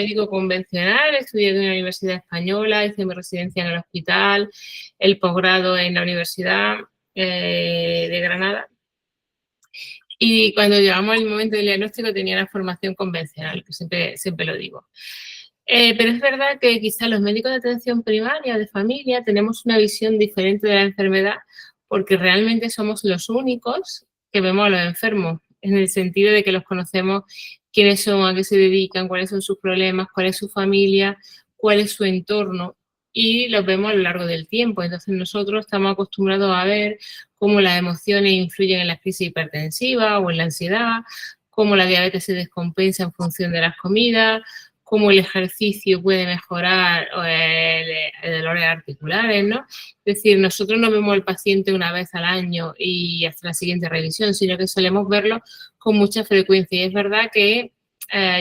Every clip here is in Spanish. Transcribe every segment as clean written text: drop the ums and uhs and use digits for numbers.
médico convencional, estudié en una universidad española, hice mi residencia en el hospital, el posgrado en la Universidad de Granada. Y cuando llegamos al momento del diagnóstico tenía la formación convencional, que siempre lo digo. Pero es verdad que quizá los médicos de atención primaria, de familia, tenemos una visión diferente de la enfermedad porque realmente somos los únicos que vemos a los enfermos, en el sentido de que los conocemos quiénes son, a qué se dedican, cuáles son sus problemas, cuál es su familia, cuál es su entorno y los vemos a lo largo del tiempo. Entonces nosotros estamos acostumbrados a ver cómo las emociones influyen en la crisis hipertensiva o en la ansiedad, cómo la diabetes se descompensa en función de las comidas, cómo el ejercicio puede mejorar el dolores articulares, ¿no? Es decir, nosotros no vemos al paciente una vez al año y hasta la siguiente revisión, sino que solemos verlo con mucha frecuencia. Y es verdad que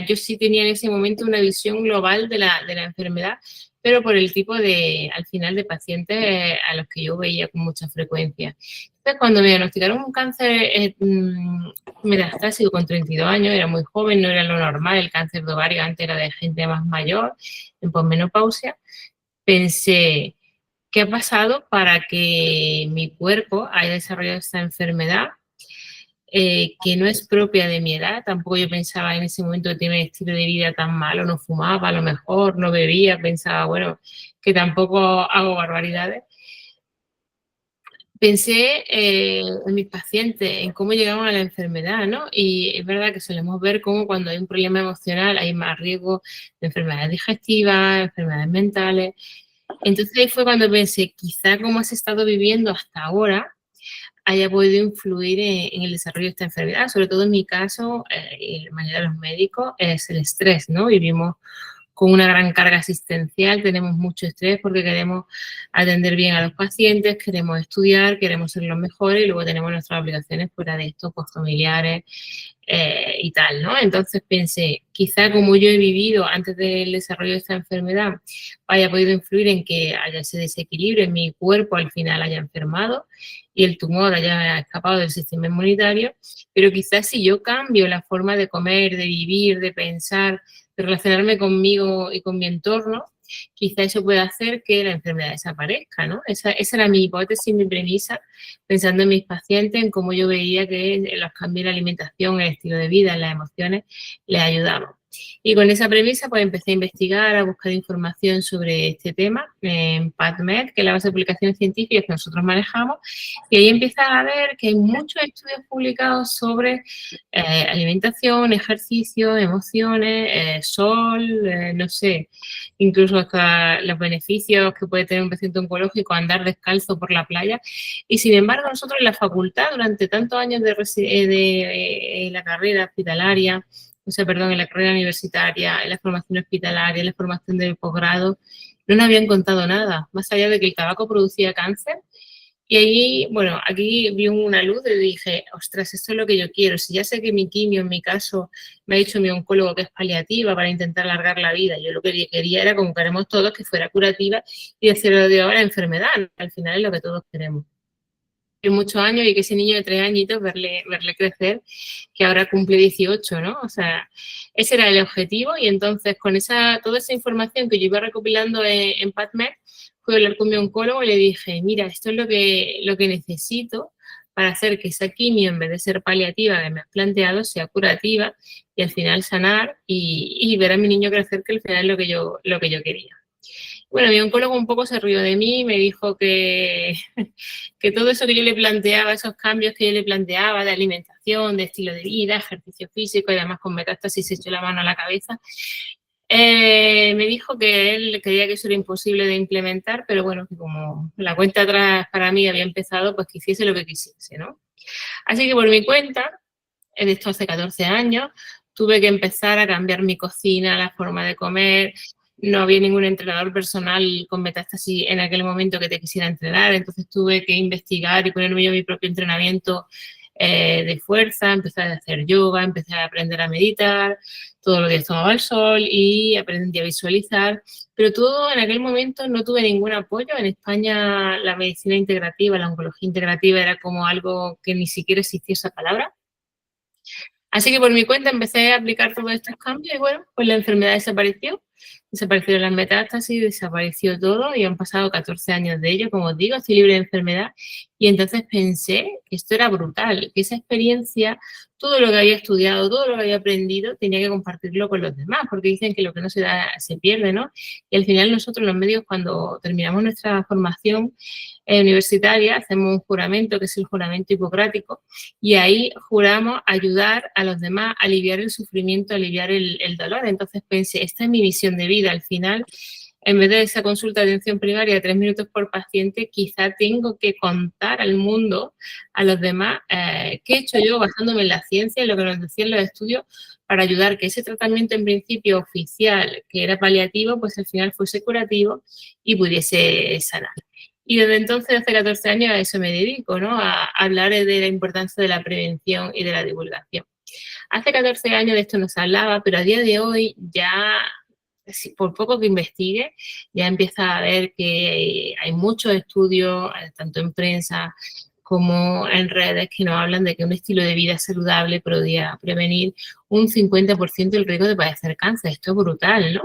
yo sí tenía en ese momento una visión global de la enfermedad, pero por el tipo de, al final, de pacientes a los que yo veía con mucha frecuencia. Entonces, cuando me diagnosticaron un cáncer metastásico con 32 años, era muy joven, no era lo normal, el cáncer de ovario antes era de gente más mayor, en posmenopausia, pensé, ¿qué ha pasado para que mi cuerpo haya desarrollado esta enfermedad? Que no es propia de mi edad, tampoco yo pensaba en ese momento que tenía un estilo de vida tan malo, no fumaba a lo mejor, no bebía, pensaba, bueno, que tampoco hago barbaridades. Pensé en mis pacientes, en cómo llegaban a la enfermedad, ¿no? Y es verdad que solemos ver cómo cuando hay un problema emocional hay más riesgo de enfermedades digestivas, enfermedades mentales. Entonces ahí fue cuando pensé, quizá como has estado viviendo hasta ahora, haya podido influir en el desarrollo de esta enfermedad. Sobre todo en mi caso, y la mayoría de los médicos, es el estrés, ¿no? Vivimos con una gran carga asistencial, tenemos mucho estrés porque queremos atender bien a los pacientes, queremos estudiar, queremos ser los mejores y luego tenemos nuestras obligaciones fuera de esto, pues familiares y tal, ¿no? Entonces pensé, quizá como yo he vivido antes del desarrollo de esta enfermedad, haya podido influir en que haya ese desequilibrio en mi cuerpo, al final haya enfermado y el tumor haya escapado del sistema inmunitario, pero quizás si yo cambio la forma de comer, de vivir, de pensar, de relacionarme conmigo y con mi entorno, quizá eso pueda hacer que la enfermedad desaparezca, ¿no? Esa era mi hipótesis, mi premisa, pensando en mis pacientes, en cómo yo veía que los cambios en la alimentación, el estilo de vida, en las emociones, les ayudaban. Y con esa premisa pues empecé a investigar, a buscar información sobre este tema en PubMed, que es la base de publicaciones científicas que nosotros manejamos, y ahí empiezas a ver que hay muchos estudios publicados sobre alimentación, ejercicio, emociones, sol, no sé, incluso hasta los beneficios que puede tener un paciente oncológico andar descalzo por la playa. Y sin embargo, nosotros en la facultad, durante tantos años de la carrera hospitalaria, o sea, perdón, en la carrera universitaria, en la formación hospitalaria, en la formación de posgrado, no nos habían contado nada, más allá de que el tabaco producía cáncer. Y ahí, bueno, aquí vi una luz y dije, ostras, esto es lo que yo quiero. Si ya sé que mi quimio, en mi caso, me ha dicho mi oncólogo que es paliativa para intentar alargar la vida, yo lo que quería era, como queremos todos, que fuera curativa y hacerlo de ahora enfermedad. Al final es lo que todos queremos. Muchos años y que ese niño de 3 añitos, verle crecer, que ahora cumple 18, ¿no? O sea, ese era el objetivo y entonces con toda esa información que yo iba recopilando en PubMed, fui a hablar con mi oncólogo y le dije, mira, esto es lo que necesito para hacer que esa quimio, en vez de ser paliativa que me has planteado, sea curativa y al final sanar y ver a mi niño crecer, que al final es lo que yo quería. Bueno, mi oncólogo un poco se rió de mí, me dijo que todo eso que yo le planteaba, esos cambios que yo le planteaba de alimentación, de estilo de vida, ejercicio físico y además con metástasis se echó la mano a la cabeza, me dijo que él creía que eso era imposible de implementar, pero bueno, que como la cuenta atrás para mí había empezado, pues que hiciese lo que quisiese, ¿no? Así que por mi cuenta, en esto hace 14 años, tuve que empezar a cambiar mi cocina, la forma de comer. No había ningún entrenador personal con metástasis en aquel momento que te quisiera entrenar, entonces tuve que investigar y ponerme yo mi propio entrenamiento de fuerza, empecé a hacer yoga, empecé a aprender a meditar, todos los días tomaba el sol y aprendí a visualizar, pero todo en aquel momento no tuve ningún apoyo. En España la medicina integrativa, la oncología integrativa era como algo que ni siquiera existía esa palabra. Así que por mi cuenta empecé a aplicar todos estos cambios y bueno, pues la enfermedad desapareció. Desaparecieron las metástasis, desapareció todo y han pasado 14 años de ello, como os digo, estoy libre de enfermedad. Y entonces pensé que esto era brutal, que esa experiencia, todo lo que había estudiado, todo lo que había aprendido, tenía que compartirlo con los demás, porque dicen que lo que no se da se pierde, ¿no? Y al final nosotros los médicos, cuando terminamos nuestra formación universitaria, hacemos un juramento, que es el juramento hipocrático, y ahí juramos ayudar a los demás, aliviar el sufrimiento, aliviar el dolor. Entonces pensé, esta es mi misión de vida. Al final, en vez de esa consulta de atención primaria de 3 minutos por paciente, quizá tengo que contar al mundo, a los demás, qué he hecho yo basándome en la ciencia, en lo que nos decían los estudios, para ayudar que ese tratamiento en principio oficial, que era paliativo, pues al final fuese curativo y pudiese sanar. Y desde entonces, hace 14 años, a eso me dedico, ¿no? A hablar de la importancia de la prevención y de la divulgación. Hace 14 años de esto no se hablaba, pero a día de hoy ya, por poco que investigue, ya empieza a ver que hay muchos estudios, tanto en prensa como en redes, que nos hablan de que un estilo de vida saludable podría prevenir un 50% el riesgo de padecer cáncer. Esto es brutal, ¿no?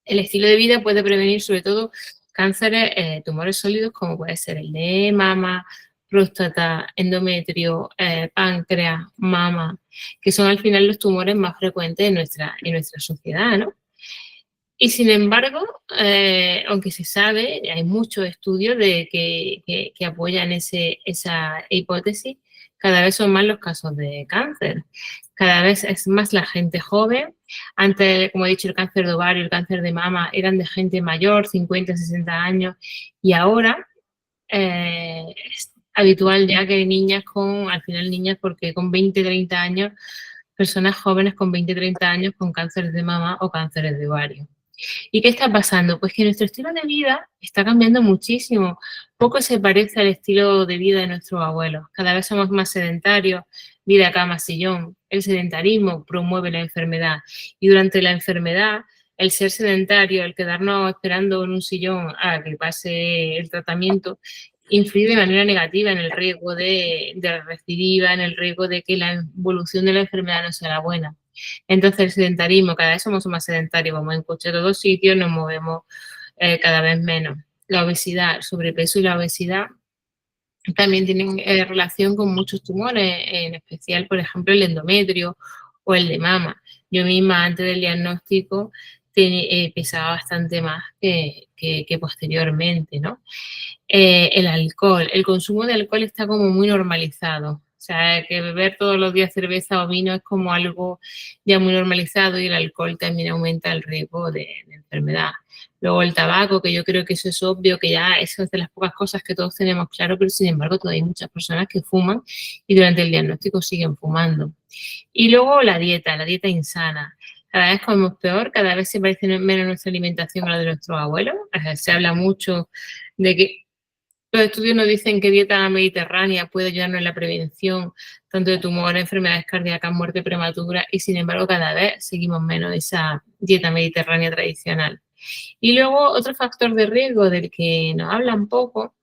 El estilo de vida puede prevenir sobre todo cánceres, tumores sólidos como puede ser el de mama, próstata, endometrio, páncreas, mama, que son al final los tumores más frecuentes en nuestra sociedad, ¿no? Y sin embargo, aunque se sabe, hay muchos estudios que apoyan esa hipótesis, cada vez son más los casos de cáncer. Cada vez es más la gente joven. Antes, como he dicho, el cáncer de ovario, el cáncer de mama eran de gente mayor, 50, 60 años, y ahora es habitual ya que hay niñas al final niñas porque con 20, 30 años, personas jóvenes con 20, 30 años con cánceres de mama o cánceres de ovario. ¿Y qué está pasando? Pues que nuestro estilo de vida está cambiando muchísimo. Poco se parece al estilo de vida de nuestros abuelos. Cada vez somos más sedentarios, vida, cama, sillón. El sedentarismo promueve la enfermedad y durante la enfermedad, el ser sedentario, el quedarnos esperando en un sillón a que pase el tratamiento, influye de manera negativa en el riesgo de recidiva, en el riesgo de que la evolución de la enfermedad no sea la buena. Entonces, el sedentarismo, cada vez somos más sedentarios, vamos en coche a todos sitios, nos movemos cada vez menos. La obesidad, el sobrepeso y la obesidad también tienen relación con muchos tumores, en especial, por ejemplo, el endometrio o el de mama. Yo misma, antes del diagnóstico, pesaba bastante más que posteriormente, ¿no? El alcohol, el consumo de alcohol está como muy normalizado. O sea, que beber todos los días cerveza o vino es como algo ya muy normalizado y el alcohol también aumenta el riesgo de enfermedad. Luego el tabaco, que yo creo que eso es obvio, que ya eso es de las pocas cosas que todos tenemos claro, pero sin embargo todavía hay muchas personas que fuman y durante el diagnóstico siguen fumando. Y luego la dieta insana. Cada vez comemos peor, cada vez se parece menos nuestra alimentación a la de nuestros abuelos. Se habla mucho de que los estudios nos dicen que dieta mediterránea puede ayudarnos en la prevención tanto de tumores, enfermedades cardíacas, muerte prematura y sin embargo cada vez seguimos menos esa dieta mediterránea tradicional. Y luego otro factor de riesgo del que nos hablan poco,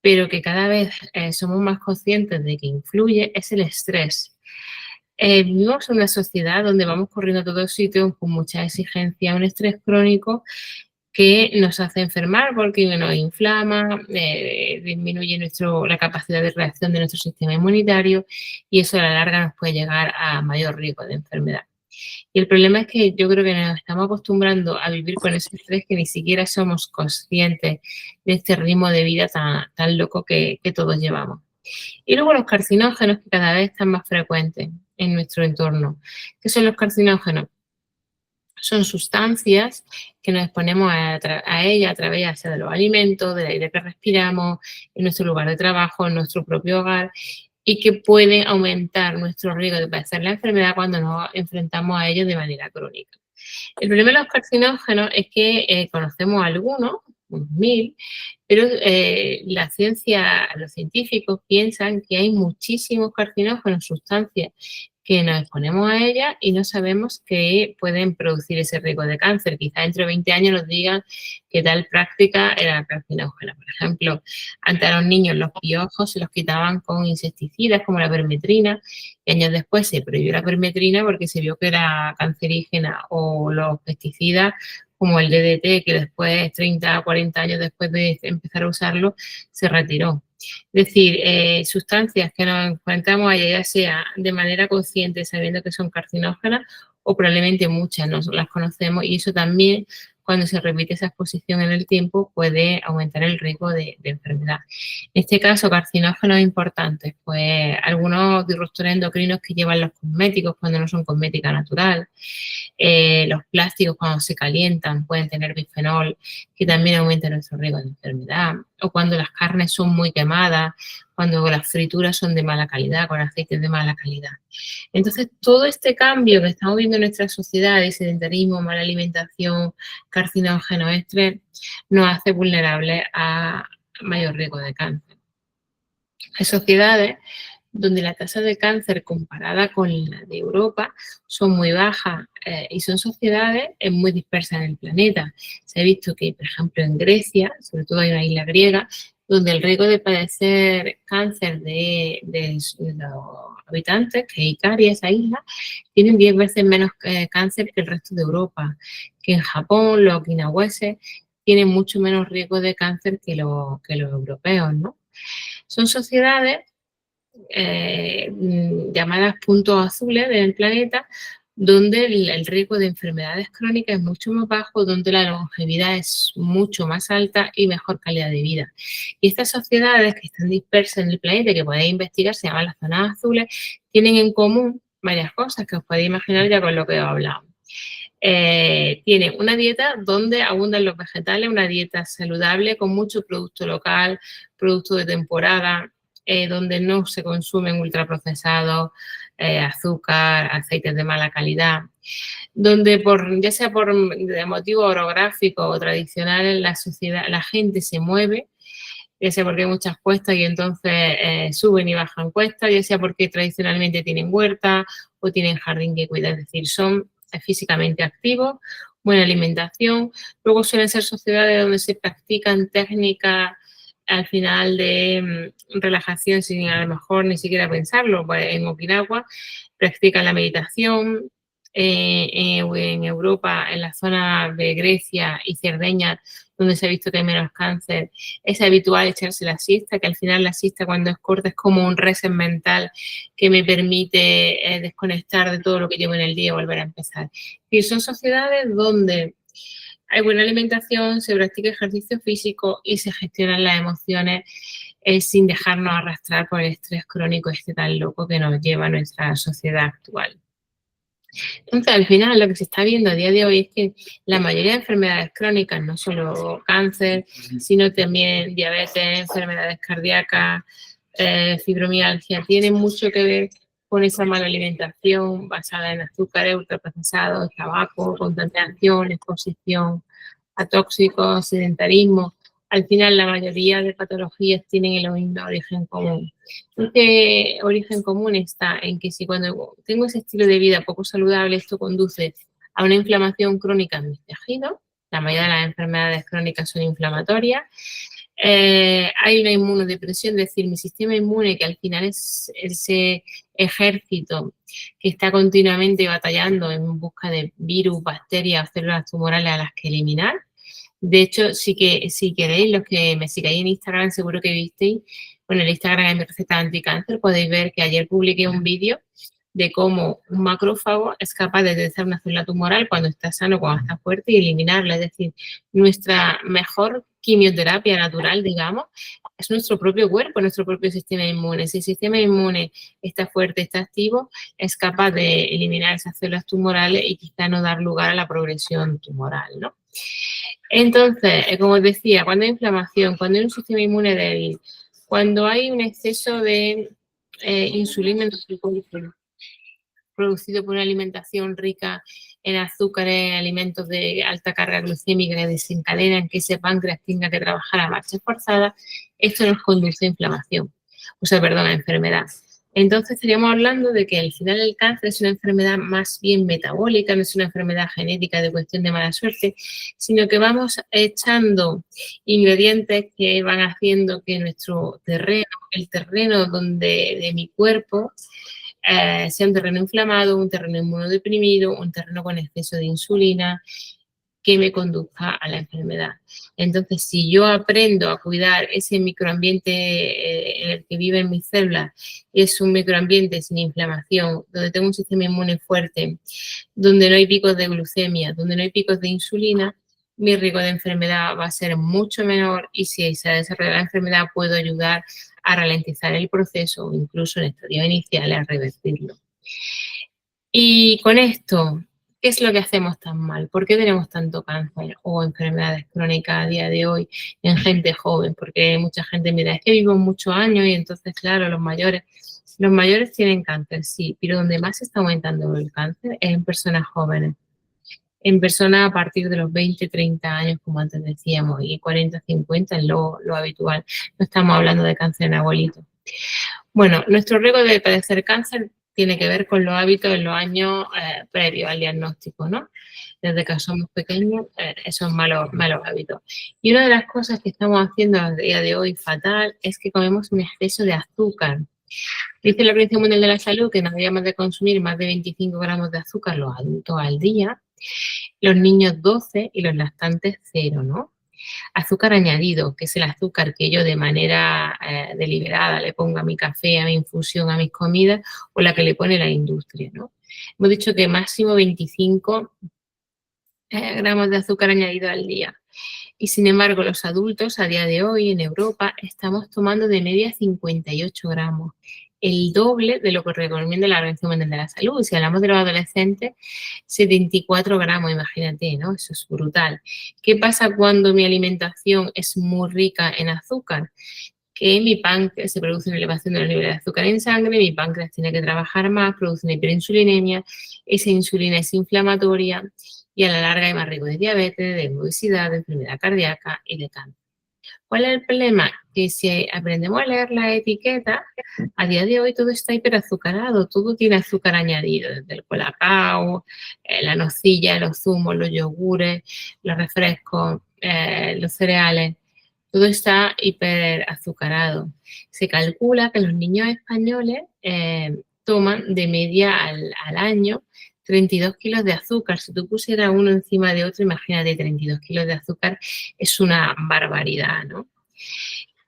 pero que cada vez somos más conscientes de que influye, es el estrés. Vivimos en una sociedad donde vamos corriendo a todos sitios con mucha exigencia, un estrés crónico que nos hace enfermar porque nos inflama, disminuye la capacidad de reacción de nuestro sistema inmunitario y eso a la larga nos puede llegar a mayor riesgo de enfermedad. Y el problema es que yo creo que nos estamos acostumbrando a vivir con ese estrés que ni siquiera somos conscientes de este ritmo de vida tan loco que todos llevamos. Y luego los carcinógenos que cada vez están más frecuentes en nuestro entorno. ¿Qué son los carcinógenos? Son sustancias que nos exponemos a ella a través ya sea de los alimentos, del aire que respiramos, en nuestro lugar de trabajo, en nuestro propio hogar y que pueden aumentar nuestro riesgo de padecer la enfermedad cuando nos enfrentamos a ellos de manera crónica. El problema de los carcinógenos es que conocemos algunos, unos 1000, pero la ciencia, los científicos piensan que hay muchísimos carcinógenos, sustancias que nos exponemos a ellas y no sabemos que pueden producir ese riesgo de cáncer. Quizá dentro de 20 años nos digan que tal práctica era carcinógena. Por ejemplo, antes a los niños los piojos se los quitaban con insecticidas como la permetrina y años después se prohibió la permetrina porque se vio que era cancerígena, o los pesticidas como el DDT, que después, 30 o 40 años después de empezar a usarlo, se retiró. Es decir, sustancias que nos enfrentamos a ellas, ya sea de manera consciente, sabiendo que son carcinógenas, o probablemente muchas no las conocemos, y eso también, cuando se repite esa exposición en el tiempo, puede aumentar el riesgo de enfermedad. En este caso, carcinógenos importantes, pues algunos disruptores endocrinos que llevan los cosméticos cuando no son cosmética natural. Los plásticos cuando se calientan pueden tener bifenol, que también aumenta nuestro riesgo de enfermedad, o cuando las carnes son muy quemadas, cuando las frituras son de mala calidad, con aceites de mala calidad. Entonces, todo este cambio que estamos viendo en nuestra sociedad, de sedentarismo, mala alimentación, carcinógenos, estrés, nos hace vulnerables a mayor riesgo de cáncer. Hay sociedades donde la tasa de cáncer comparada con la de Europa son muy bajas, y son sociedades muy dispersas en el planeta. Se ha visto que, por ejemplo, en Grecia, sobre todo en una isla griega, donde el riesgo de padecer cáncer de los habitantes, que es Ikaria, esa isla, tienen 10 veces menos cáncer que el resto de Europa. Que en Japón los okinawenses tienen mucho menos riesgo de cáncer que los europeos, ¿no? Son sociedades llamadas puntos azules del planeta, donde el riesgo de enfermedades crónicas es mucho más bajo, donde la longevidad es mucho más alta y mejor calidad de vida. Y estas sociedades que están dispersas en el planeta, que podéis investigar, se llaman las zonas azules, tienen en común varias cosas que os podéis imaginar ya con lo que os hablamos. Tienen una dieta donde abundan los vegetales, una dieta saludable con mucho producto local, producto de temporada, donde no se consumen ultraprocesados, azúcar, aceites de mala calidad, donde ya sea por de motivo orográfico o tradicional, la gente se mueve, ya sea porque hay muchas cuestas y entonces suben y bajan cuestas, ya sea porque tradicionalmente tienen huerta o tienen jardín que cuidar, es decir, son físicamente activos, buena alimentación. Luego suelen ser sociedades donde se practican técnicas al final de relajación sin a lo mejor ni siquiera pensarlo. Pues en Okinawa practican la meditación, en Europa, en la zona de Grecia y Cerdeña, donde se ha visto que hay menos cáncer, es habitual echarse la siesta, que al final la siesta cuando es corta es como un reset mental que me permite desconectar de todo lo que llevo en el día y volver a empezar. Y son sociedades donde hay buena alimentación, se practica ejercicio físico y se gestionan las emociones sin dejarnos arrastrar por el estrés crónico este tan loco que nos lleva a nuestra sociedad actual. Entonces, al final, lo que se está viendo a día de hoy es que la mayoría de enfermedades crónicas, no solo cáncer, sino también diabetes, enfermedades cardíacas, fibromialgia, tienen mucho que ver con esa mala alimentación basada en azúcares, ultraprocesados, tabaco, contaminación, exposición a tóxicos, sedentarismo. Al final, la mayoría de patologías tienen el mismo origen común. Este origen común está en que si cuando tengo ese estilo de vida poco saludable, esto conduce a una inflamación crónica en mis tejidos. La mayoría de las enfermedades crónicas son inflamatorias. Hay una inmunodepresión, es decir, mi sistema inmune, que al final es ese ejército que está continuamente batallando en busca de virus, bacterias o células tumorales a las que eliminar. De hecho, si queréis, los que me sigáis en Instagram, seguro que visteis, bueno, el Instagram es mi receta anticáncer, podéis ver que ayer publiqué un vídeo de cómo un macrófago es capaz de detectar una célula tumoral cuando está sano, cuando está fuerte, y eliminarla. Es decir, nuestra mejor quimioterapia natural, digamos, es nuestro propio cuerpo, nuestro propio sistema inmune. Si el sistema inmune está fuerte, está activo, es capaz de eliminar esas células tumorales y quizá no dar lugar a la progresión tumoral, ¿no? Entonces, como os decía, cuando hay inflamación, cuando hay un sistema inmune débil, cuando hay un exceso de insulina en nuestro cuerpo, producido por una alimentación rica en azúcares, alimentos de alta carga glucémica que desencadenan que ese páncreas tenga que trabajar a marcha forzada, esto nos conduce a inflamación, a enfermedad. Entonces estaríamos hablando de que al final el cáncer es una enfermedad más bien metabólica, no es una enfermedad genética de cuestión de mala suerte, sino que vamos echando ingredientes que van haciendo que nuestro terreno, el terreno de mi cuerpo, sea un terreno inflamado, un terreno inmunodeprimido, un terreno con exceso de insulina, que me conduzca a la enfermedad. Entonces, si yo aprendo a cuidar ese microambiente en el que viven mis células, y es un microambiente sin inflamación, donde tengo un sistema inmune fuerte, donde no hay picos de glucemia, donde no hay picos de insulina, mi riesgo de enfermedad va a ser mucho menor y si se desarrolla la enfermedad puedo ayudar a ralentizar el proceso o incluso en estadios iniciales a revertirlo. Y con esto, ¿qué es lo que hacemos tan mal? ¿Por qué tenemos tanto cáncer o enfermedades crónicas a día de hoy en gente joven? Porque mucha gente mira, es que vivo muchos años y entonces, claro, los mayores tienen cáncer, sí, pero donde más está aumentando el cáncer es en personas jóvenes, en personas a partir de los 20, 30 años, como antes decíamos, y 40, 50 es lo habitual. No estamos hablando de cáncer en abuelitos. Bueno, nuestro riesgo de padecer cáncer tiene que ver con los hábitos en los años previos al diagnóstico, ¿no? Desde que somos pequeños, esos malos hábitos. Y una de las cosas que estamos haciendo a día de hoy fatal es que comemos un exceso de azúcar. Dice la Organización Mundial de la Salud que no deberíamos de consumir más de 25 gramos de azúcar los adultos al día, los niños 12 y los lactantes 0, ¿no? Azúcar añadido, que es el azúcar que yo de manera deliberada le pongo a mi café, a mi infusión, a mis comidas, o la que le pone la industria, ¿no? Hemos dicho que máximo 25 gramos de azúcar añadido al día. Y sin embargo, los adultos a día de hoy en Europa estamos tomando de media 58 gramos, el doble de lo que recomienda la Organización Mundial de la Salud. Si hablamos de los adolescentes, 74 gramos, imagínate, ¿no? Eso es brutal. ¿Qué pasa cuando mi alimentación es muy rica en azúcar? Que mi páncreas se produce una elevación de los niveles de azúcar en sangre, mi páncreas tiene que trabajar más, produce una hiperinsulinemia, esa insulina es inflamatoria y a la larga hay más riesgo de diabetes, de obesidad, de enfermedad cardíaca y de cáncer. ¿Cuál es el problema? Que si aprendemos a leer la etiqueta, a día de hoy todo está hiperazucarado, todo tiene azúcar añadido, desde el colacao, la nocilla, los zumos, los yogures, los refrescos, los cereales. Todo está hiperazucarado. Se calcula que los niños españoles toman de media al año 32 kilos de azúcar. Si tú pusieras uno encima de otro, imagínate, 32 kilos de azúcar es una barbaridad, ¿no?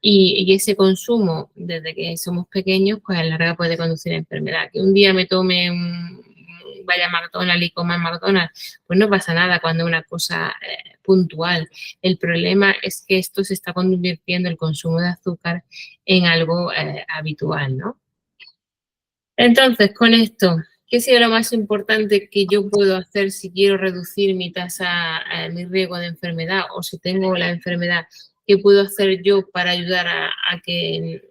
Y ese consumo, desde que somos pequeños, pues a la larga puede conducir a enfermedad. Que un día me tome vaya a McDonald's y coma en McDonald's, pues no pasa nada cuando es una cosa puntual. El problema es que esto se está convirtiendo el consumo de azúcar en algo habitual, ¿no? Entonces, con esto, ¿qué sería lo más importante que yo puedo hacer si quiero reducir mi tasa, mi riesgo de enfermedad o si tengo la enfermedad? ¿Qué puedo hacer yo para ayudar a que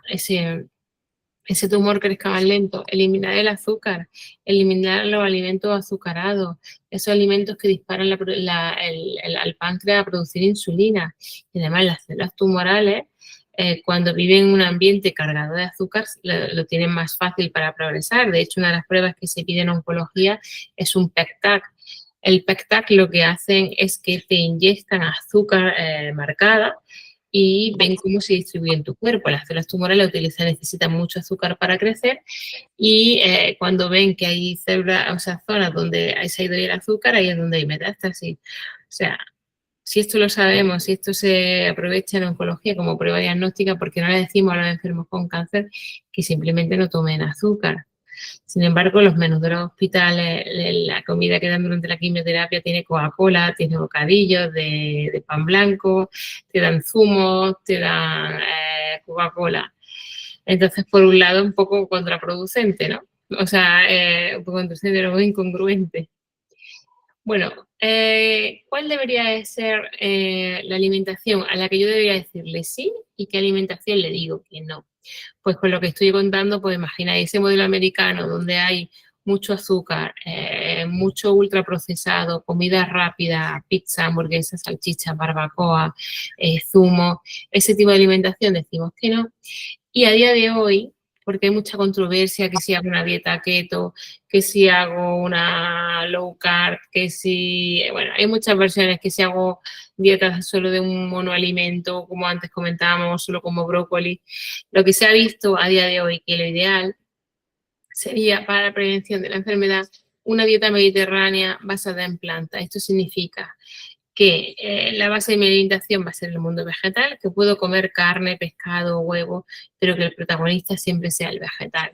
ese tumor crezca más lento? Eliminar el azúcar, eliminar los alimentos azucarados, esos alimentos que disparan al páncreas a producir insulina. Y además las células tumorales, cuando viven en un ambiente cargado de azúcar, lo tienen más fácil para progresar. De hecho, una de las pruebas que se pide en oncología es un PEC-TAC. El PEC-TAC lo que hacen es que te inyectan azúcar marcada y ven cómo se distribuye en tu cuerpo. Las células tumorales necesitan mucho azúcar para crecer y cuando ven que hay células, o sea, zonas donde se ha ido el azúcar, ahí es donde hay metástasis. O sea, si esto lo sabemos, si esto se aprovecha en oncología como prueba diagnóstica, ¿por qué no le decimos a los enfermos con cáncer que simplemente no tomen azúcar? Sin embargo, los menús de los hospitales, la comida que dan durante la quimioterapia tiene Coca-Cola, tiene bocadillos de pan blanco, te dan zumos, te dan Coca-Cola. Entonces, por un lado, un poco contraproducente, ¿no? O sea, un poco contraproducente, pero incongruente. Bueno, ¿cuál debería de ser la alimentación a la que yo debería decirle sí y qué alimentación le digo que no? Pues con lo que estoy contando, pues imagináis ese modelo americano donde hay mucho azúcar, mucho ultraprocesado, comida rápida, pizza, hamburguesa, salchicha, barbacoa, zumo, ese tipo de alimentación decimos que no. Y a día de hoy, porque hay mucha controversia, que si hago una dieta keto, que si hago una low carb, que si, bueno, hay muchas versiones, que si hago dietas solo de un monoalimento, como antes comentábamos, solo como brócoli. Lo que se ha visto a día de hoy, que lo ideal sería para la prevención de la enfermedad una dieta mediterránea basada en plantas. Esto significa que la base de mi alimentación va a ser el mundo vegetal, que puedo comer carne, pescado, huevo, pero que el protagonista siempre sea el vegetal.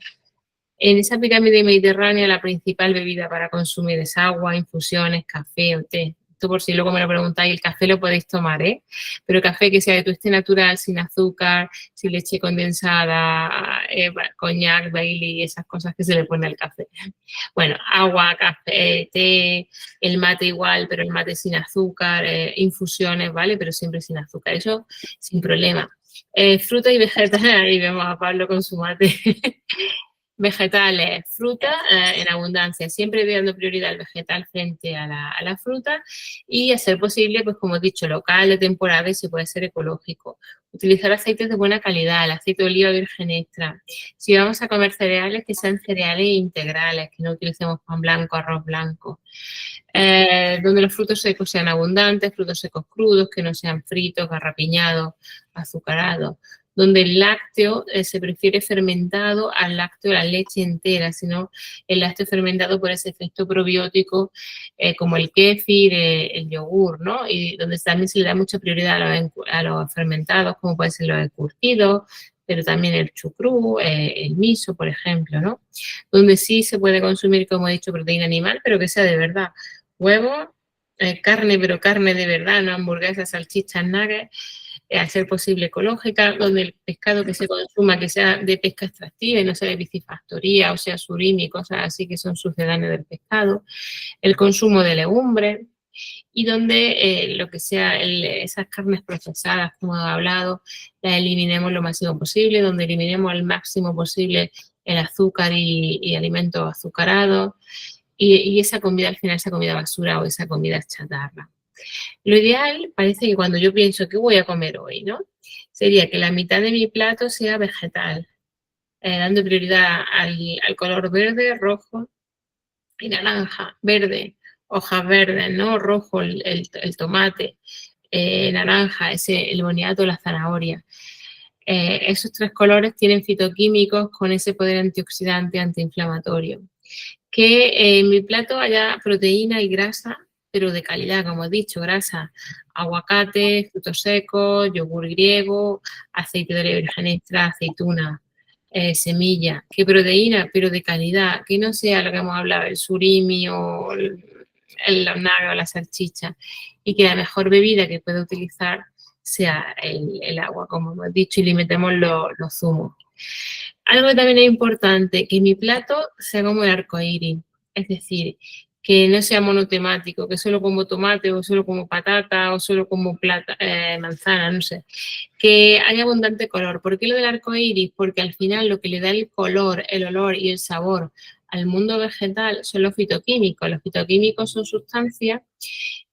En esa pirámide mediterránea, la principal bebida para consumir es agua, infusiones, café o té. Esto por si luego me lo preguntáis, el café lo podéis tomar, ¿eh? Pero café que sea de tueste natural, sin azúcar, sin leche condensada, coñac, Bailey, esas cosas que se le pone al café. Bueno, agua, café, té, el mate igual, pero el mate sin azúcar, infusiones, ¿vale? Pero siempre sin azúcar, eso sin problema. Fruta y vegetales, ahí vemos a Pablo con su mate. Vegetales, fruta en abundancia, siempre dando prioridad al vegetal frente a la fruta y a ser posible, pues como he dicho, local, de temporada y si puede ser ecológico. Utilizar aceites de buena calidad, el aceite de oliva virgen extra. Si vamos a comer cereales, que sean cereales integrales, que no utilicemos pan blanco, arroz blanco. Donde los frutos secos sean abundantes, frutos secos crudos, que no sean fritos, garrapiñados, azucarados. Donde el lácteo se prefiere fermentado al lácteo de la leche entera, sino el lácteo fermentado por ese efecto probiótico como el kéfir, el yogur, ¿no? Y donde también se le da mucha prioridad a los fermentados, como pueden ser los encurtidos, pero también el chucrú, el miso, por ejemplo, ¿no? Donde sí se puede consumir, como he dicho, proteína animal, pero que sea de verdad. Huevos, carne, pero carne de verdad, no hamburguesas, salchichas, nuggets, a ser posible ecológica, donde el pescado que se consuma que sea de pesca extractiva y no sea de piscifactoría, o sea, surimi, cosas así que son sucedáneos del pescado, el consumo de legumbres y donde lo que sea esas carnes procesadas, como he hablado, las eliminemos lo máximo posible, donde eliminemos al máximo posible el azúcar y alimentos azucarados y esa comida al final, esa comida basura o esa comida chatarra. Lo ideal parece que cuando yo pienso qué voy a comer hoy, ¿no? Sería que la mitad de mi plato sea vegetal, dando prioridad al color verde, rojo y naranja. Verde, hojas verdes, ¿no? Rojo, el tomate, naranja, el boniato, la zanahoria. Esos tres colores tienen fitoquímicos con ese poder antioxidante, antiinflamatorio. Que en mi plato haya proteína y grasa, pero de calidad, como he dicho, grasa, aguacate, frutos secos, yogur griego, aceite de oliva virgen extra, aceituna, semilla. Que proteína, pero de calidad, que no sea lo que hemos hablado, el surimi o el nugget o la salchicha. Y que la mejor bebida que pueda utilizar sea el agua, como hemos dicho, y le metemos los zumos. Algo que también es importante, que mi plato sea como el arcoíris, es decir, que no sea monotemático, que solo como tomate o solo como patata o solo como manzana, no sé, que haya abundante color. ¿Por qué lo del arcoíris? Porque al final lo que le da el color, el olor y el sabor al mundo vegetal son los fitoquímicos. Los fitoquímicos son sustancias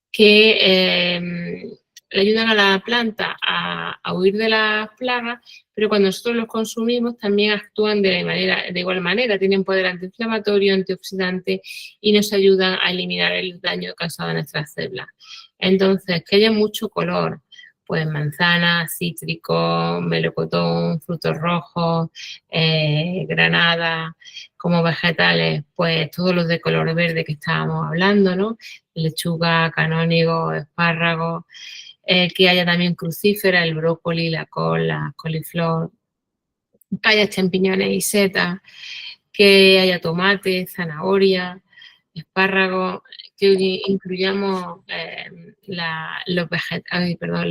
que le ayudan a la planta a huir de las plagas, pero cuando nosotros los consumimos también actúan de igual manera, tienen poder antiinflamatorio, antioxidante y nos ayudan a eliminar el daño causado a nuestras células. Entonces, que haya mucho color, pues manzana, cítrico, melocotón, frutos rojos, granada, como vegetales, pues todos los de color verde que estábamos hablando, ¿no? Lechuga, canónigo, espárragos, que haya también crucífera, el brócoli, la col, la coliflor, que haya champiñones y setas, que haya tomate, zanahoria, espárragos, que incluyamos la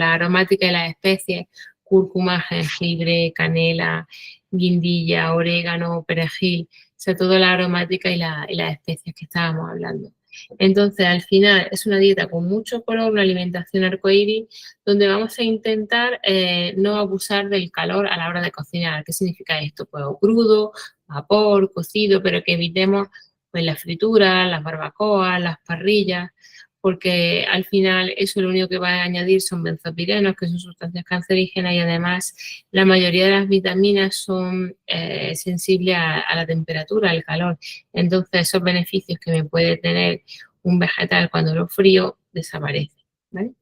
aromática y las especies, cúrcuma, jengibre, canela, guindilla, orégano, perejil, o sea, toda la aromática y las especies que estábamos hablando. Entonces, al final, es una dieta con mucho color, una alimentación arcoíris, donde vamos a intentar no abusar del calor a la hora de cocinar. ¿Qué significa esto? Pues crudo, vapor, cocido, pero que evitemos pues, las frituras, las barbacoas, las parrillas, porque al final eso lo único que va a añadir son benzopirenos, que son sustancias cancerígenas, y además la mayoría de las vitaminas son sensibles a la temperatura, al calor. Entonces esos beneficios que me puede tener un vegetal cuando lo frío desaparecen, ¿vale?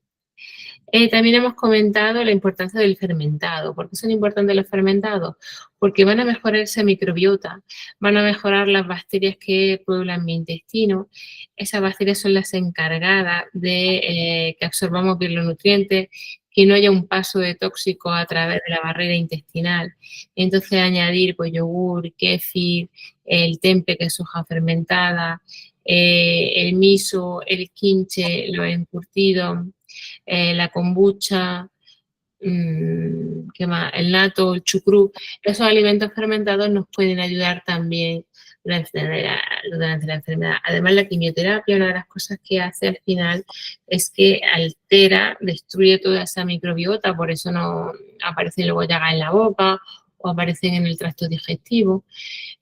También hemos comentado la importancia del fermentado. ¿Por qué son importantes los fermentados? Porque van a mejorar esa microbiota, van a mejorar las bacterias que pueblan mi intestino. Esas bacterias son las encargadas de que absorbamos bien los nutrientes, que no haya un paso de tóxicos a través de la barrera intestinal. Entonces añadir pues, yogur, kéfir, el tempe, que es soja fermentada, el miso, el kimchi, los encurtidos, la kombucha, ¿qué más? El natto, el chucrú. Esos alimentos fermentados nos pueden ayudar también durante la enfermedad. Además, la quimioterapia, una de las cosas que hace al final es que altera, destruye toda esa microbiota, por eso no aparecen luego llagas en la boca o aparecen en el tracto digestivo.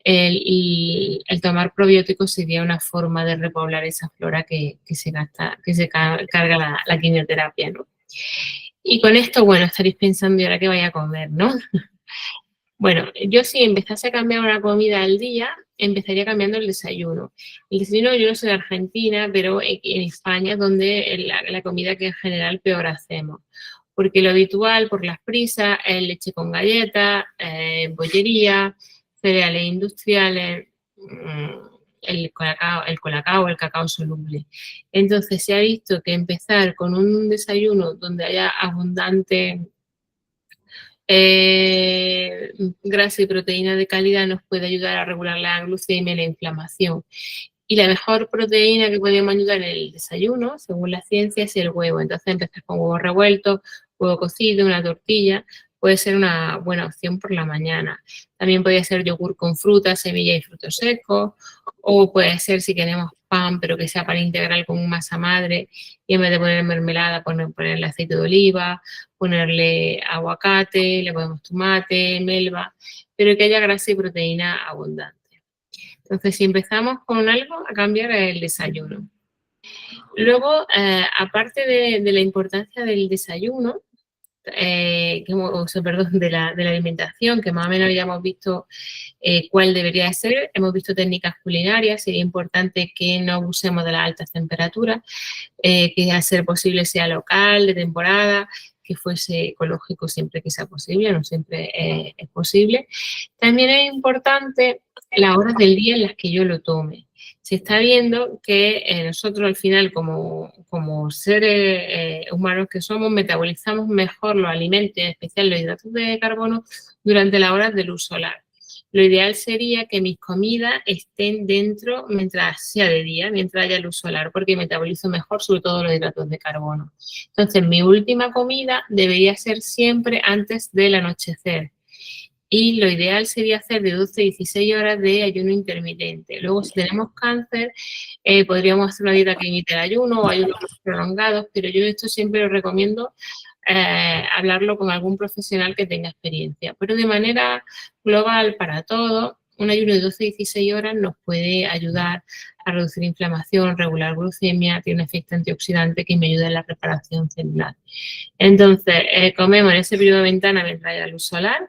El tomar probióticos sería una forma de repoblar esa flora que se carga la quimioterapia, ¿no? Y con esto, bueno, estaréis pensando, ¿y ahora qué vaya a comer, no? Bueno, yo si empezase a cambiar una comida al día, empezaría cambiando el desayuno. El desayuno, yo no soy de Argentina, pero en España es donde la comida que en general peor hacemos. Porque lo habitual, por las prisas, es leche con galletas, bollería, cereales industriales, el cacao soluble. Entonces se ha visto que empezar con un desayuno donde haya abundante grasa y proteína de calidad nos puede ayudar a regular la glucemia y la inflamación. Y la mejor proteína que podemos ayudar en el desayuno, según la ciencia, es el huevo. Entonces empezar con huevo revuelto, huevo cocido, una tortilla, puede ser una buena opción por la mañana. También podría ser yogur con frutas, semillas y frutos secos, o puede ser, si queremos pan, pero que sea pan integral con masa madre, y en vez de poner mermelada, ponerle aceite de oliva, ponerle aguacate, le ponemos tomate, melva, pero que haya grasa y proteína abundante. Entonces, si empezamos con algo, a cambiar el desayuno. Luego, aparte de la importancia del desayuno, perdón, de la alimentación, que más o menos ya hemos visto cuál debería ser, hemos visto técnicas culinarias, sería importante que no abusemos de las altas temperaturas, que a ser posible sea local, de temporada, que fuese ecológico siempre que sea posible, no siempre es posible. También es importante las horas del día en las que yo lo tome. Se está viendo que nosotros al final, como seres humanos que somos, metabolizamos mejor los alimentos, en especial los hidratos de carbono, durante las horas de luz solar. Lo ideal sería que mis comidas estén dentro mientras sea de día, mientras haya luz solar, porque metabolizo mejor, sobre todo los hidratos de carbono. Entonces, mi última comida debería ser siempre antes del anochecer. Y lo ideal sería hacer de 12 a 16 horas de ayuno intermitente. Luego, si tenemos cáncer, podríamos hacer una dieta que imite el ayuno o ayunos prolongados, pero yo esto siempre lo recomiendo hablarlo con algún profesional que tenga experiencia. Pero de manera global para todos, un ayuno de 12 a 16 horas nos puede ayudar a reducir inflamación, regular glucemia, tiene un efecto antioxidante que me ayuda en la reparación celular. Entonces, comemos en ese periodo de ventana mientras haya luz solar.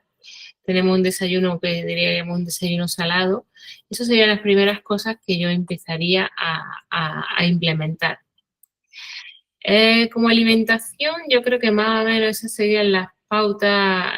Tenemos un desayuno que diríamos un desayuno salado. Esas serían las primeras cosas que yo empezaría a implementar. Como alimentación, yo creo que más o menos esas serían las pautas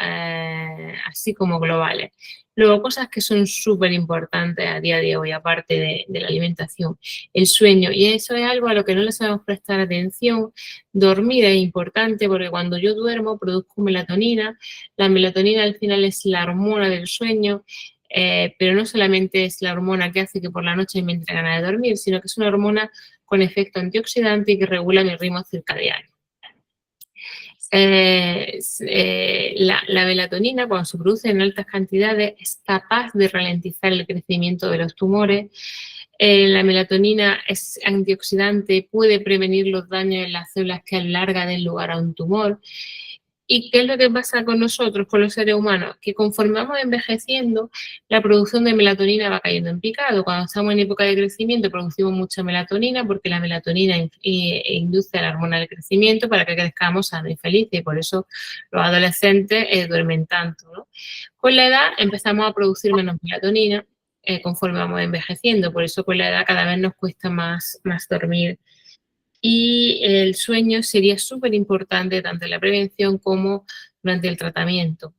así como globales. Luego, cosas que son súper importantes a día de hoy, aparte de la alimentación, el sueño. Y eso es algo a lo que no le sabemos prestar atención. Dormir es importante porque cuando yo duermo produzco melatonina. La melatonina al final es la hormona del sueño, pero no solamente es la hormona que hace que por la noche me entre ganas de dormir, sino que es una hormona con efecto antioxidante y que regula mi ritmo circadiano. La melatonina, cuando se produce en altas cantidades, es capaz de ralentizar el crecimiento de los tumores. La melatonina es antioxidante, puede prevenir los daños en las células que a la larga den lugar a un tumor. ¿Y qué es lo que pasa con nosotros, con los seres humanos? Que conforme vamos envejeciendo, la producción de melatonina va cayendo en picado. Cuando estamos en época de crecimiento producimos mucha melatonina porque la melatonina induce la hormona del crecimiento para que crezcamos sanos y felices. Y por eso los adolescentes duermen tanto, ¿no? Con la edad empezamos a producir menos melatonina conforme vamos envejeciendo. Por eso con la edad cada vez nos cuesta más dormir. Y el sueño sería súper importante tanto en la prevención como durante el tratamiento.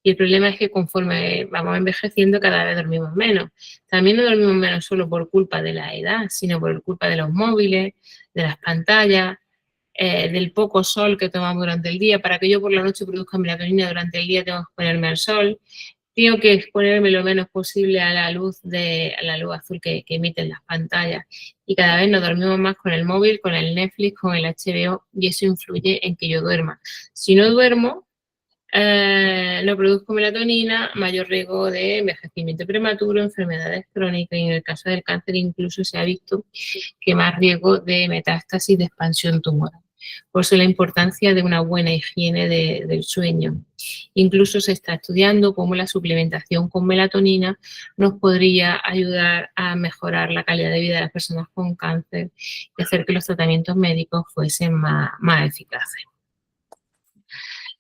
Y el problema es que conforme vamos envejeciendo cada vez dormimos menos. También no dormimos menos solo por culpa de la edad, sino por culpa de los móviles, de las pantallas, del poco sol que tomamos durante el día. Para que yo por la noche produzca melatonina durante el día tengo que ponerme al sol. Tengo que exponerme lo menos posible a la luz azul que emiten las pantallas. Y cada vez nos dormimos más con el móvil, con el Netflix, con el HBO, y eso influye en que yo duerma. Si no duermo, no produzco melatonina, mayor riesgo de envejecimiento prematuro, enfermedades crónicas, y en el caso del cáncer incluso se ha visto que más riesgo de metástasis, de expansión tumoral. Por eso la importancia de una buena higiene del sueño. Incluso se está estudiando cómo la suplementación con melatonina nos podría ayudar a mejorar la calidad de vida de las personas con cáncer y hacer que los tratamientos médicos fuesen más eficaces.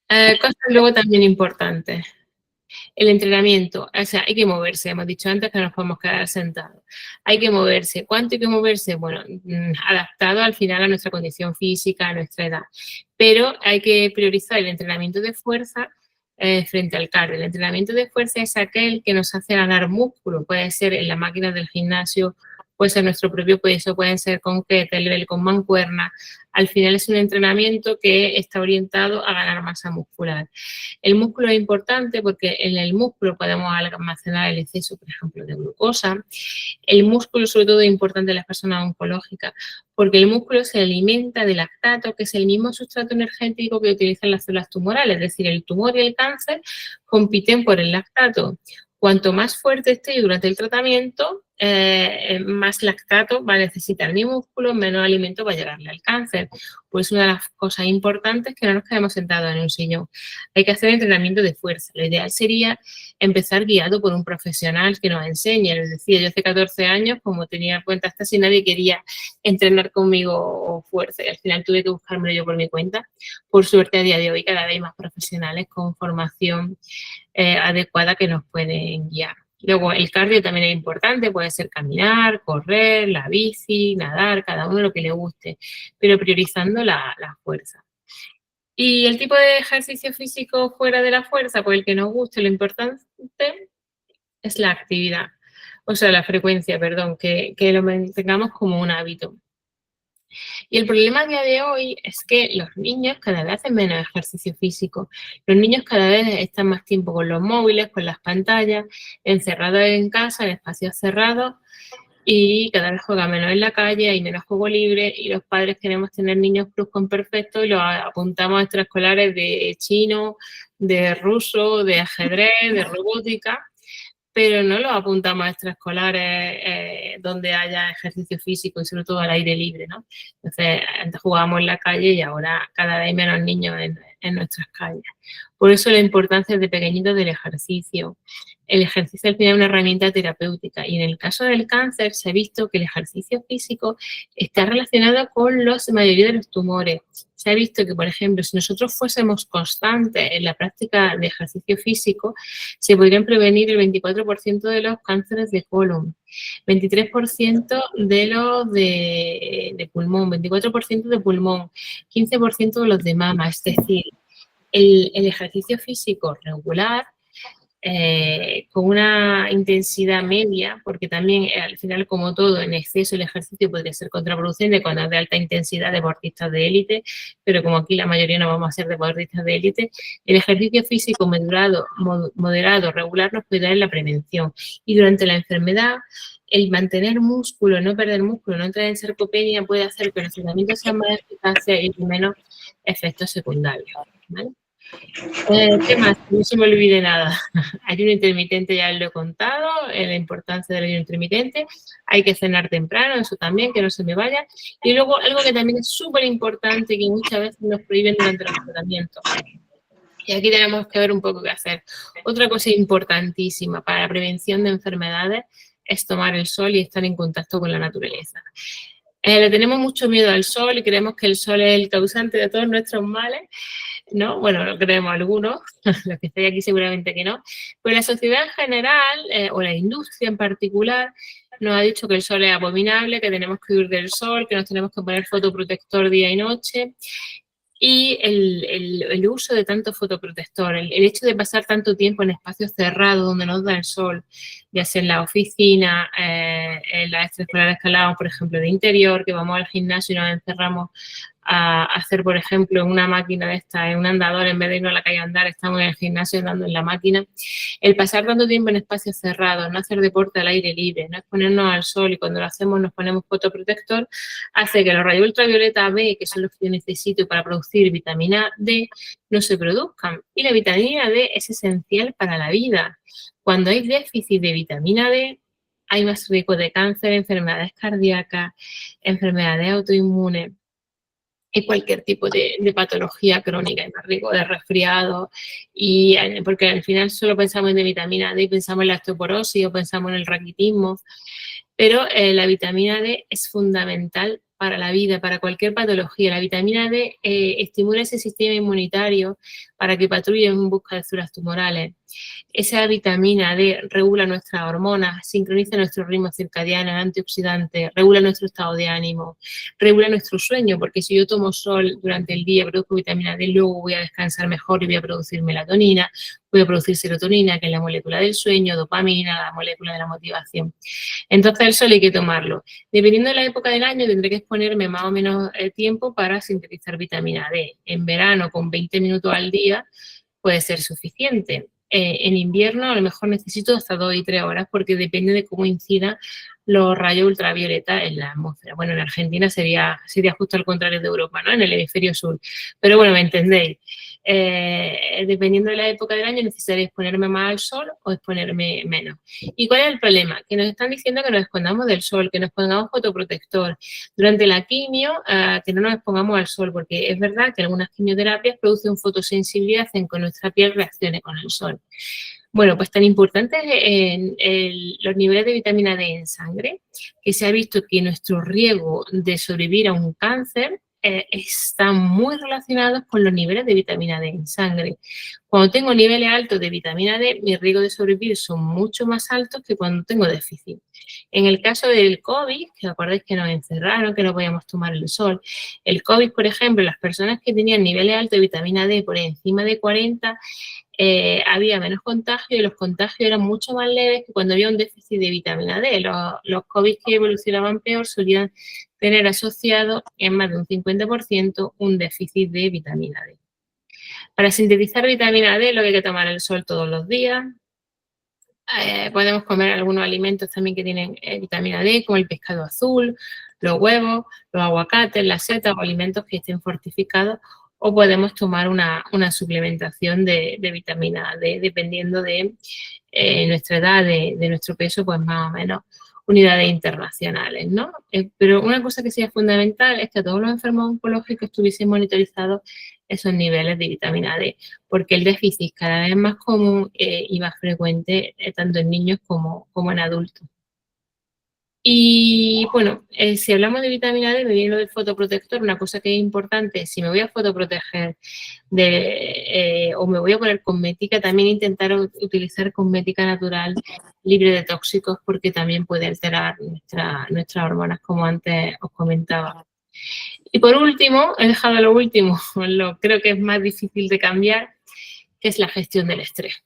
Cosas luego también importantes. El entrenamiento, o sea, hay que moverse. Hemos dicho antes que no nos podemos quedar sentados. Hay que moverse. ¿Cuánto hay que moverse? Bueno, adaptado al final a nuestra condición física, a nuestra edad. Pero hay que priorizar el entrenamiento de fuerza frente al cardio. El entrenamiento de fuerza es aquel que nos hace ganar músculo. Puede ser en la máquina del gimnasio, puede ser nuestro propio peso, pueden ser con kettlebell, con mancuerna. Al final es un entrenamiento que está orientado a ganar masa muscular. El músculo es importante porque en el músculo podemos almacenar el exceso, por ejemplo, de glucosa. El músculo, sobre todo, es importante en las personas oncológicas porque el músculo se alimenta de lactato, que es el mismo sustrato energético que utilizan las células tumorales. Es decir, el tumor y el cáncer compiten por el lactato. Cuanto más fuerte esté durante el tratamiento, más lactato va a necesitar mi músculo, menos alimento va a llegarle al cáncer. Pues una de las cosas importantes es que no nos quedemos sentados en un sillón. Hay que hacer entrenamiento de fuerza. Lo ideal sería empezar guiado por un profesional que nos enseñe. Es decir, yo hace 14 años, como tenía cuenta, hasta si nadie quería entrenar conmigo fuerza. Y al final tuve que buscármelo yo por mi cuenta. Por suerte, a día de hoy, cada vez hay más profesionales con formación adecuada que nos pueden guiar. Luego, el cardio también es importante, puede ser caminar, correr, la bici, nadar, cada uno lo que le guste, pero priorizando la fuerza. Y el tipo de ejercicio físico fuera de la fuerza, pues el que nos guste, lo importante es la actividad, o sea, la frecuencia, perdón, que lo mantengamos como un hábito. Y el problema a día de hoy es que los niños cada vez hacen menos ejercicio físico. Los niños cada vez están más tiempo con los móviles, con las pantallas, encerrados en casa, en espacios cerrados, y cada vez juegan menos en la calle, hay menos juego libre, y los padres queremos tener niños pluscuamperfectos y los apuntamos a extraescolares de chino, de ruso, de ajedrez, de robótica, pero no los apuntamos a extraescolares donde haya ejercicio físico y sobre todo al aire libre, ¿no? Entonces, antes jugábamos en la calle y ahora cada vez hay menos niños en nuestras calles. Por eso la importancia de pequeñitos del ejercicio. El ejercicio al final es una herramienta terapéutica y en el caso del cáncer se ha visto que el ejercicio físico está relacionado con la mayoría de los tumores. Se ha visto que, por ejemplo, si nosotros fuésemos constantes en la práctica de ejercicio físico, se podrían prevenir el 24% de los cánceres de colon, 23% de los de pulmón, 24% de pulmón, 15% de los de mama. Es decir, el ejercicio físico regular con una intensidad media, porque también al final, como todo, en exceso el ejercicio podría ser contraproducente cuando es de alta intensidad, deportistas de élite, pero como aquí la mayoría no vamos a ser deportistas de élite, el ejercicio físico moderado, regular nos puede dar en la prevención. Y durante la enfermedad, el mantener músculo, no perder músculo, no entrar en sarcopenia, puede hacer que los tratamientos sean más eficaces y menos efectos secundarios, ¿vale? ¿Qué más? No se me olvide nada. Ayuno intermitente ya lo he contado, la importancia del ayuno intermitente. Hay que cenar temprano, eso también, que no se me vaya. Y luego algo que también es súper importante, que muchas veces nos prohíben durante los tratamientos. Y aquí tenemos que ver un poco qué hacer. Otra cosa importantísima para la prevención de enfermedades es tomar el sol y estar en contacto con la naturaleza. Le tenemos mucho miedo al sol y creemos que el sol es el causante de todos nuestros males, ¿no? Bueno, lo creemos algunos, los que estáis aquí seguramente que no, pero la sociedad en general, o la industria en particular, nos ha dicho que el sol es abominable, que tenemos que huir del sol, que nos tenemos que poner fotoprotector día y noche. Y el uso de tanto fotoprotector, el hecho de pasar tanto tiempo en espacios cerrados donde nos da el sol, ya sea en la oficina, en las extraescolares que hablábamos, por ejemplo, de interior, que vamos al gimnasio y nos encerramos a hacer, por ejemplo, en una máquina de esta, en un andador, en vez de irnos a la calle a andar, estamos en el gimnasio andando en la máquina. El pasar tanto tiempo en espacios cerrados, no hacer deporte al aire libre, no exponernos al sol y cuando lo hacemos nos ponemos fotoprotector, hace que los rayos ultravioleta B, que son los que yo necesito para producir vitamina D, no se produzcan. Y la vitamina D es esencial para la vida. Cuando hay déficit de vitamina D, hay más riesgo de cáncer, enfermedades cardíacas, enfermedades autoinmunes y cualquier tipo de patología crónica, hay más riesgo de resfriado, y porque al final solo pensamos en vitamina D y pensamos en la osteoporosis o pensamos en el raquitismo, pero la vitamina D es fundamental para la vida, para cualquier patología. La vitamina D estimula ese sistema inmunitario para que patrulle en busca de células tumorales. Esa vitamina D regula nuestras hormonas, sincroniza nuestro ritmo circadiano, antioxidante, regula nuestro estado de ánimo, regula nuestro sueño, porque si yo tomo sol durante el día, produzco vitamina D, luego voy a descansar mejor y voy a producir melatonina, voy a producir serotonina, que es la molécula del sueño, dopamina, la molécula de la motivación. Entonces el sol hay que tomarlo. Dependiendo de la época del año, tendré que exponerme más o menos tiempo para sintetizar vitamina D. En verano, con 20 minutos al día, puede ser suficiente. En invierno a lo mejor necesito hasta 2 y 3 horas porque depende de cómo incida los rayos ultravioleta en la atmósfera. Bueno, en Argentina sería justo al contrario de Europa, ¿no? En el hemisferio sur. Pero bueno, me entendéis. Dependiendo de la época del año necesitaría exponerme más al sol o exponerme menos. ¿Y cuál es el problema? Que nos están diciendo que nos escondamos del sol, que nos pongamos fotoprotector. Durante la quimio, que no nos expongamos al sol, porque es verdad que algunas quimioterapias producen fotosensibilidad, hacen que nuestra piel reaccione con el sol. Bueno, pues tan importante es los niveles de vitamina D en sangre, que se ha visto que nuestro riesgo de sobrevivir a un cáncer están muy relacionados con los niveles de vitamina D en sangre. Cuando tengo niveles altos de vitamina D, mi riesgo de sobrevivir son mucho más altos que cuando tengo déficit. En el caso del COVID, que acordáis que nos encerraron, que no podíamos tomar el sol, el COVID, por ejemplo, las personas que tenían niveles altos de vitamina D por encima de 40, había menos contagio y los contagios eran mucho más leves que cuando había un déficit de vitamina D. Los COVID que evolucionaban peor solían tener asociado en más de un 50% un déficit de vitamina D. Para sintetizar vitamina D, lo que hay que tomar el sol todos los días. Podemos comer algunos alimentos también que tienen vitamina D, como el pescado azul, los huevos, los aguacates, las setas o alimentos que estén fortificados, o podemos tomar una suplementación de vitamina D, dependiendo de nuestra edad, de nuestro peso, pues más o menos unidades internacionales, ¿no? Pero una cosa que sería fundamental es que todos los enfermos oncológicos estuviesen monitorizados esos niveles de vitamina D, porque el déficit cada vez más común y más frecuente tanto en niños como en adultos. Y bueno, si hablamos de vitamina D, me viene lo del fotoprotector. Una cosa que es importante, si me voy a fotoproteger o me voy a poner cosmética, también intentar utilizar cosmética natural libre de tóxicos, porque también puede alterar nuestras hormonas, como antes os comentaba. Y por último, he dejado lo último, creo que es más difícil de cambiar, que es la gestión del estrés.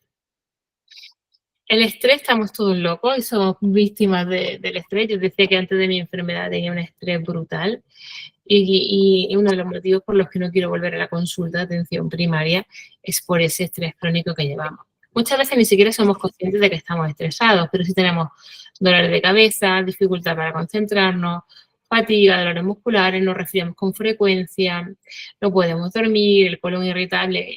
El estrés, estamos todos locos y somos víctimas del estrés. Yo decía que antes de mi enfermedad tenía un estrés brutal y uno de los motivos por los que no quiero volver a la consulta de atención primaria es por ese estrés crónico que llevamos. Muchas veces ni siquiera somos conscientes de que estamos estresados, pero sí tenemos dolores de cabeza, dificultad para concentrarnos, fatiga, dolores musculares, nos resfriamos con frecuencia, no podemos dormir, el colon irritable,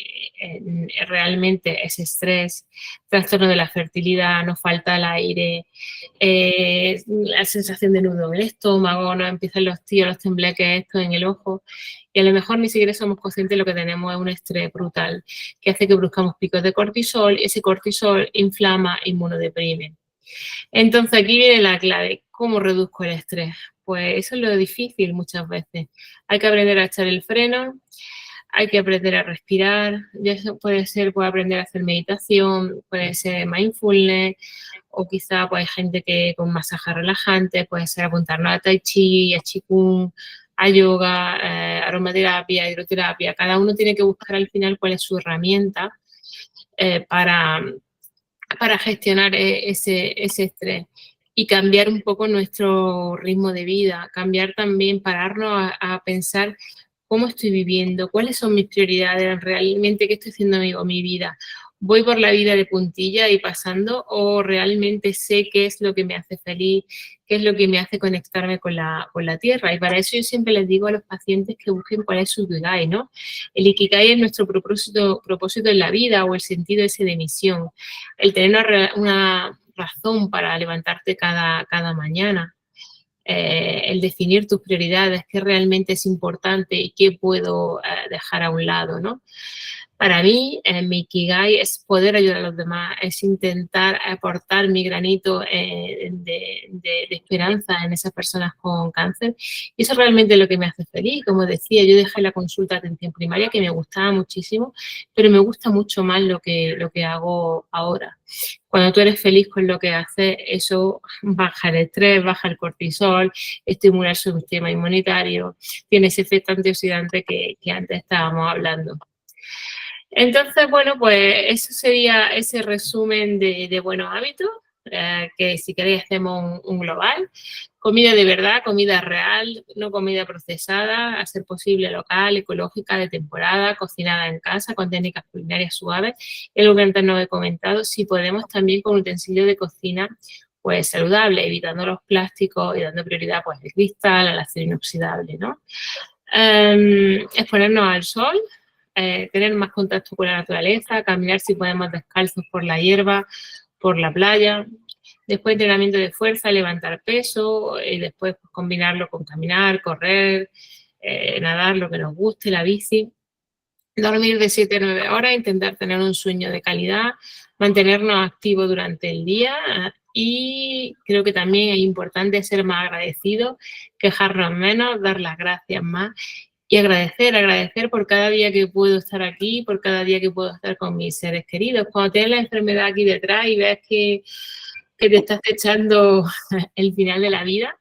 realmente es estrés, trastorno de la fertilidad, nos falta el aire, la sensación de nudo en el estómago, nos empiezan los tíos, los tembleques estos en el ojo, y a lo mejor ni siquiera somos conscientes de lo que tenemos es un estrés brutal, que hace que produzcamos picos de cortisol, y ese cortisol inflama, inmunodeprime. Entonces aquí viene la clave, ¿cómo reduzco el estrés? Pues eso es lo difícil muchas veces. Hay que aprender a echar el freno, hay que aprender a respirar, ya eso puede ser, puede aprender a hacer meditación, puede ser mindfulness, o quizá pues, hay gente que con masajes relajantes, puede ser apuntarnos a tai chi, a qigong, a yoga, aromaterapia, hidroterapia. Cada uno tiene que buscar al final cuál es su herramienta para gestionar ese estrés y cambiar un poco nuestro ritmo de vida, cambiar también, pararnos a pensar cómo estoy viviendo, cuáles son mis prioridades, realmente qué estoy haciendo con mi vida. ¿Voy por la vida de puntilla y pasando o realmente sé qué es lo que me hace feliz, qué es lo que me hace conectarme con la tierra? Y para eso yo siempre les digo a los pacientes que busquen cuál es su ikigai, ¿no? El ikigai es nuestro propósito en la vida o el sentido ese de misión, el tener una razón para levantarte cada mañana. El definir tus prioridades, qué realmente es importante y qué puedo dejar a un lado, ¿no? Para mí, mi Ikigai es poder ayudar a los demás, es intentar aportar mi granito de esperanza en esas personas con cáncer. Y eso es realmente lo que me hace feliz. Como decía, yo dejé la consulta de atención primaria, que me gustaba muchísimo, pero me gusta mucho más lo que hago ahora. Cuando tú eres feliz con lo que haces, eso baja el estrés, baja el cortisol, estimula el sistema inmunitario, tiene ese efecto antioxidante que antes estábamos hablando. Entonces, bueno, pues eso sería ese resumen de buenos hábitos, que si queréis hacemos un global. Comida de verdad, comida real, no comida procesada, a ser posible local, ecológica, de temporada, cocinada en casa, con técnicas culinarias suaves. Es lo que antes no he comentado, si podemos también con utensilios de cocina pues saludable, evitando los plásticos y dando prioridad pues al cristal, al acero inoxidable, ¿no? Exponernos al sol, tener más contacto con la naturaleza, caminar si podemos descalzos por la hierba, por la playa. Después entrenamiento de fuerza, levantar peso y después pues, combinarlo con caminar, correr, nadar, lo que nos guste, la bici. Dormir de 7 a 9 horas, intentar tener un sueño de calidad, mantenernos activos durante el día y creo que también es importante ser más agradecidos, quejarnos menos, dar las gracias más y agradecer por cada día que puedo estar aquí, por cada día que puedo estar con mis seres queridos. Cuando tienes la enfermedad aquí detrás y ves que te estás echando el final de la vida,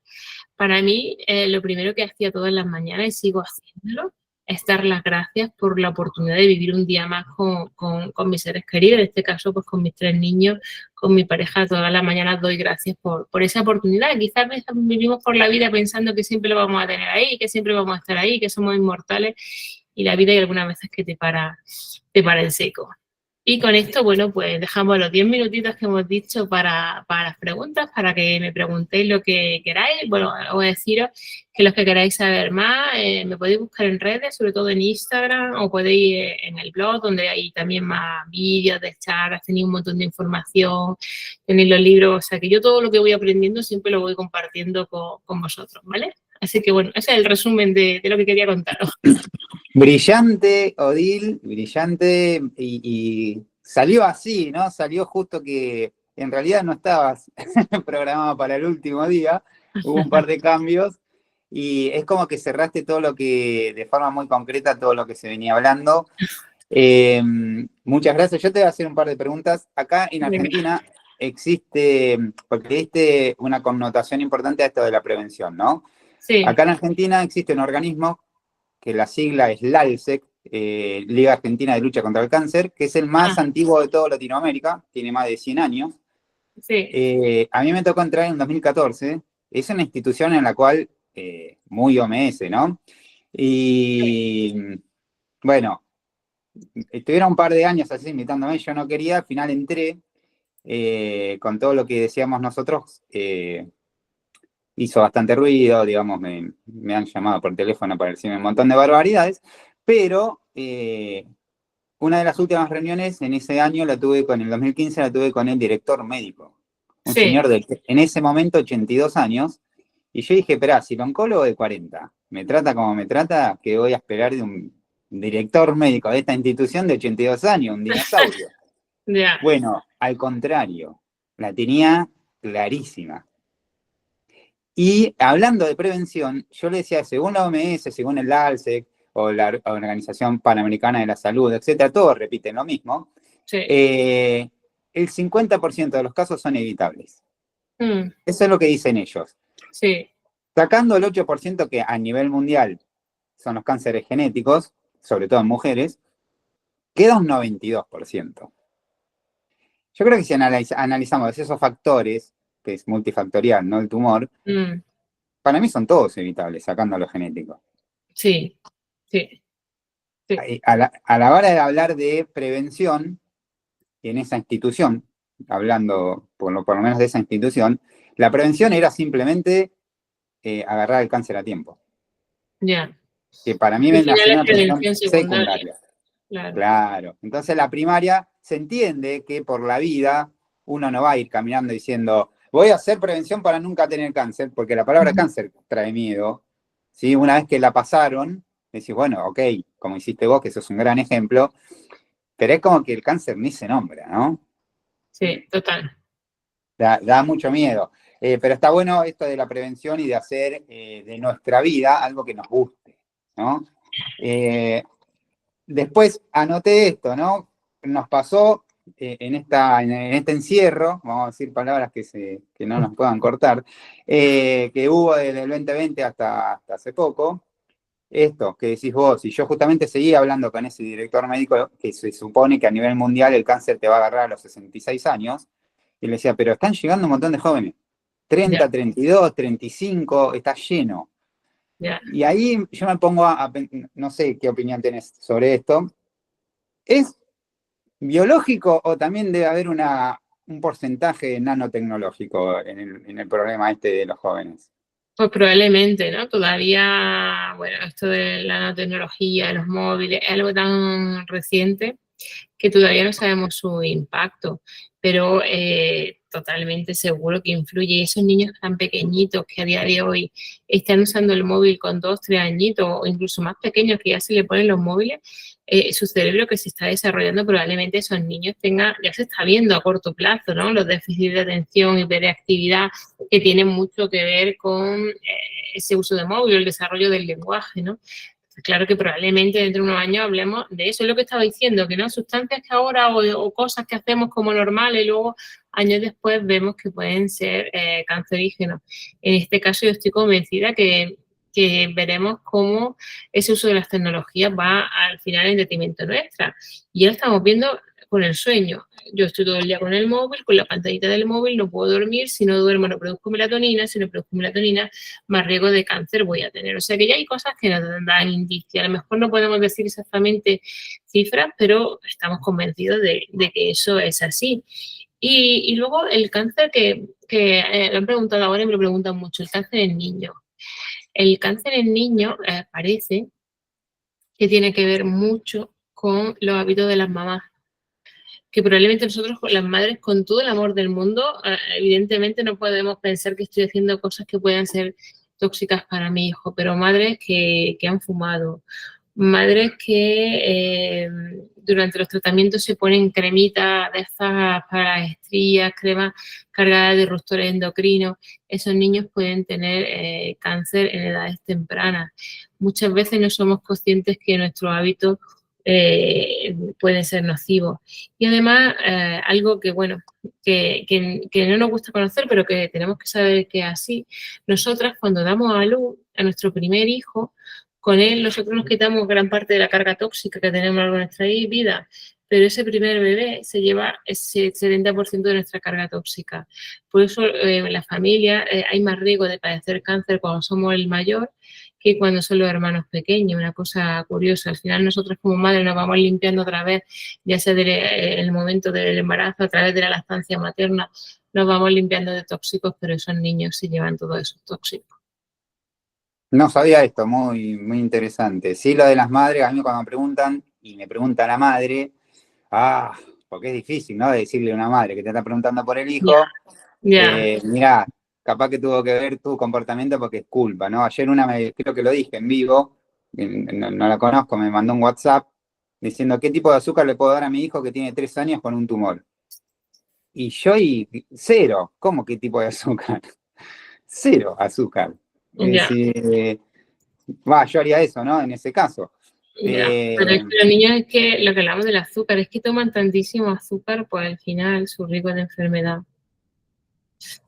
para mí lo primero que hacía todas las mañanas y sigo haciéndolo es dar las gracias por la oportunidad de vivir un día más con mis seres queridos, en este caso pues con mis 3 niños, con mi pareja, todas las mañanas doy gracias por esa oportunidad. Quizás vivimos por la vida pensando que siempre lo vamos a tener ahí, que siempre vamos a estar ahí, que somos inmortales y la vida hay algunas veces que te para en seco. Y con esto, bueno, pues dejamos los 10 minutitos que hemos dicho para las preguntas, para que me preguntéis lo que queráis. Bueno, os voy a deciros que los que queráis saber más, me podéis buscar en redes, sobre todo en Instagram, o podéis ir en el blog, donde hay también más vídeos de charlas, tenéis un montón de información, tenéis los libros, o sea que yo todo lo que voy aprendiendo siempre lo voy compartiendo con vosotros, ¿vale? Así que bueno, ese es el resumen de lo que quería contaros. Brillante, Odil, brillante, y salió así, ¿no? Salió justo que en realidad no estabas programado para el último día, hubo un par de cambios, y es como que cerraste todo lo que, de forma muy concreta, todo lo que se venía hablando. Muchas gracias. Yo te voy a hacer un par de preguntas. Acá en Argentina existe, porque diste una connotación importante a esto de la prevención, ¿no? Sí. Acá en Argentina existe un organismo que la sigla es LALSEC, Liga Argentina de Lucha contra el Cáncer, que es el más antiguo de toda Latinoamérica, tiene más de 100 años. Sí. A mí me tocó entrar en 2014, es una institución en la cual, muy OMS, ¿no? Y bueno, estuvieron un par de años así invitándome, yo no quería, al final entré, con todo lo que decíamos nosotros, hizo bastante ruido, digamos, me han llamado por teléfono para decirme un montón de barbaridades, pero una de las últimas reuniones en ese año en el 2015 la tuve con el director médico, un Sí, señor de en ese momento 82 años, y yo dije, esperá, si el oncólogo de 40 me trata como me trata, ¿qué voy a esperar de un director médico de esta institución de 82 años, un dinosaurio? ya, Bueno, al contrario, la tenía clarísima. Y hablando de prevención, yo le decía, según la OMS, según el ALSEC o la Organización Panamericana de la Salud, etcétera, todos repiten lo mismo, sí, el 50% de los casos son evitables. mm, Eso es lo que dicen ellos. sí, Sacando el 8% que a nivel mundial son los cánceres genéticos, sobre todo en mujeres, queda un 92%. Yo creo que si analizamos esos factores, que es multifactorial, ¿no? El tumor, mm, para mí son todos evitables, sacando lo genético. sí, sí, sí, A la hora de hablar de prevención, en esa institución, hablando por lo menos de esa institución, la prevención era simplemente agarrar el cáncer a tiempo, ya. que para mí Al viene a final ser es una prevención prevención secundaria, secundaria. claro. Claro. Entonces la primaria se entiende que por la vida uno no va a ir caminando diciendo, voy a hacer prevención para nunca tener cáncer, porque la palabra Ujú. cáncer trae miedo. ¿Sí? Una vez que la pasaron, decís, bueno, ok, como hiciste vos, que eso es un gran ejemplo, pero es como que el cáncer ni se nombra, ¿no? Sí, total. Da mucho miedo. Pero está bueno esto de la prevención y de hacer de nuestra vida algo que nos guste, ¿no? Eh, Después anoté esto, ¿no? Nos pasó en este encierro, vamos a decir palabras que no nos puedan cortar, que hubo desde el 2020 hasta hace poco, esto que decís vos, y yo justamente seguía hablando con ese director médico que se supone que a nivel mundial el cáncer te va a agarrar a los 66 años, y le decía, pero están llegando un montón de jóvenes, Ya, 30, 32, 35, está lleno. ya. Y ahí yo me pongo no sé qué opinión tenés sobre esto. ¿Es biológico o también debe haber un porcentaje nanotecnológico en el problema este de los jóvenes? Pues probablemente, ¿no? Todavía, bueno, esto de la nanotecnología, de los móviles, es algo tan reciente que todavía no sabemos su impacto, pero totalmente seguro que influye. Esos niños tan pequeñitos que a día de hoy están usando el móvil con 2, 3 añitos o incluso más pequeños que ya se le ponen los móviles, su cerebro que se está desarrollando probablemente esos niños tengan, ya se está viendo a corto plazo, ¿no? Los déficits de atención, hiperactividad, que tienen mucho que ver con ese uso de móvil, el desarrollo del lenguaje, ¿no? Claro que probablemente dentro de unos años hablemos de eso. Es lo que estaba diciendo, que no sustancias que ahora o cosas que hacemos como normales y luego años después vemos que pueden ser cancerígenos. En este caso yo estoy convencida que veremos cómo ese uso de las tecnologías va al final en detrimento nuestra. Y ya lo estamos viendo con el sueño. Yo estoy todo el día con el móvil, con la pantallita del móvil, no puedo dormir, si no duermo no produzco melatonina, si no produzco melatonina más riesgo de cáncer voy a tener. O sea que ya hay cosas que nos dan indicios. A lo mejor no podemos decir exactamente cifras, pero estamos convencidos de que eso es así. Y luego el cáncer que lo han preguntado ahora y me lo preguntan mucho, el cáncer en niños. El cáncer en niños parece que tiene que ver mucho con los hábitos de las mamás, que probablemente nosotros, las madres, con todo el amor del mundo, evidentemente no podemos pensar que estoy haciendo cosas que puedan ser tóxicas para mi hijo, pero madres que han fumado, madres que durante los tratamientos se ponen cremitas de estas para las estrías, cremas cargadas de disruptores endocrinos, esos niños pueden tener cáncer en edades tempranas. Muchas veces no somos conscientes que nuestros hábitos pueden ser nocivos. Y además, algo que, bueno, que no nos gusta conocer, pero que tenemos que saber que es así, nosotras cuando damos a luz a nuestro primer hijo, con él nosotros nos quitamos gran parte de la carga tóxica que tenemos en nuestra vida, pero ese primer bebé se lleva ese 70% de nuestra carga tóxica. Por eso en la familia hay más riesgo de padecer cáncer cuando somos el mayor que cuando son los hermanos pequeños. Una cosa curiosa, al final nosotros como madres nos vamos limpiando otra vez, ya sea en el momento del embarazo, a través de la lactancia materna, nos vamos limpiando de tóxicos, pero esos niños sí llevan todos esos tóxicos. No sabía esto, muy, muy interesante. Sí, lo de las madres, a mí cuando me preguntan, y me pregunta la madre, porque es difícil, ¿no? De decirle a una madre que te está preguntando por el Ya, hijo, ya. mirá, capaz que tuvo que ver tu comportamiento porque es culpa, ¿no? Ayer creo que lo dije en vivo, no la conozco, me mandó un WhatsApp diciendo qué tipo de azúcar le puedo dar a mi hijo que tiene 3 años con un tumor. Cero, ¿cómo qué tipo de azúcar? Cero azúcar. Ya, Yo haría eso, ¿no? En ese caso. ya. Pero es que los niños es que lo que hablamos del azúcar, es que toman tantísimo azúcar, pues al final su riesgo de enfermedad.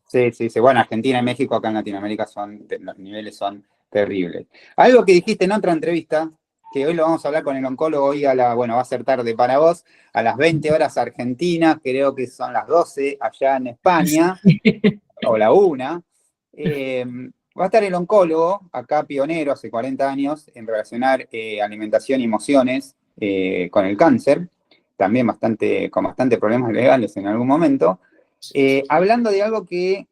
Sí. Bueno, Argentina y México acá en Latinoamérica los niveles son terribles. Algo que dijiste en otra entrevista, que hoy lo vamos a hablar con el oncólogo, hoy va a ser tarde para vos, a las 20 horas Argentina, creo que son las 12 allá en España, o la 1. Va a estar el oncólogo, acá pionero hace 40 años, en relacionar alimentación y emociones con el cáncer, también con bastante problemas legales en algún momento. Hablando de algo que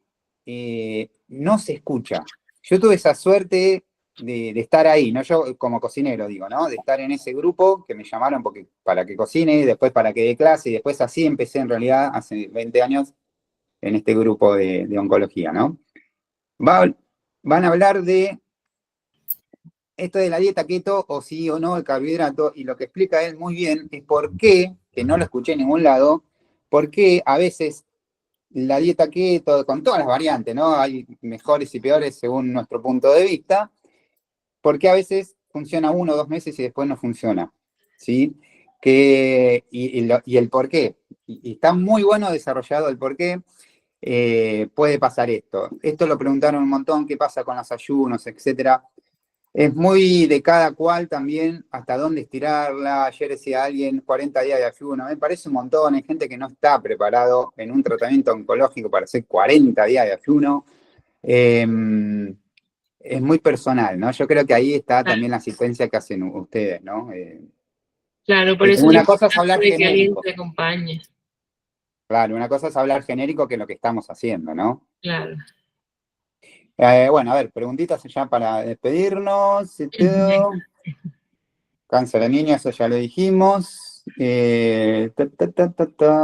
no se escucha. Yo tuve esa suerte de estar ahí, ¿no? Yo como cocinero digo, ¿no? De estar en ese grupo que me llamaron para que cocine, después para que dé clase, y después así empecé en realidad hace 20 años en este grupo de oncología, ¿no? Van a hablar de esto de la dieta keto, o sí o no, el carbohidrato, y lo que explica él muy bien es por qué, que no lo escuché en ningún lado, por qué a veces la dieta keto, con todas las variantes, ¿no? Hay mejores y peores según nuestro punto de vista, porque a veces funciona 1 o 2 meses y después no funciona, ¿sí? Y el por qué. Y está muy bueno desarrollado el por qué puede pasar esto. Esto lo preguntaron un montón, qué pasa con los ayunos, etcétera. Es muy de cada cual también hasta dónde estirarla. Ayer decía alguien 40 días de ayuno. Me parece un montón. Hay gente que no está preparado en un tratamiento oncológico para hacer 40 días de ayuno. Es muy personal, ¿no? Yo creo que ahí está Claro, también la asistencia que hacen ustedes, ¿no? claro, por eso la Una cosa es importancia hablar de que alguien genérico. te acompañe. Claro, una cosa es hablar genérico que lo que estamos haciendo, ¿no? Claro. Bueno, a ver, preguntitas ya para despedirnos. Cáncer de niño, eso ya lo dijimos.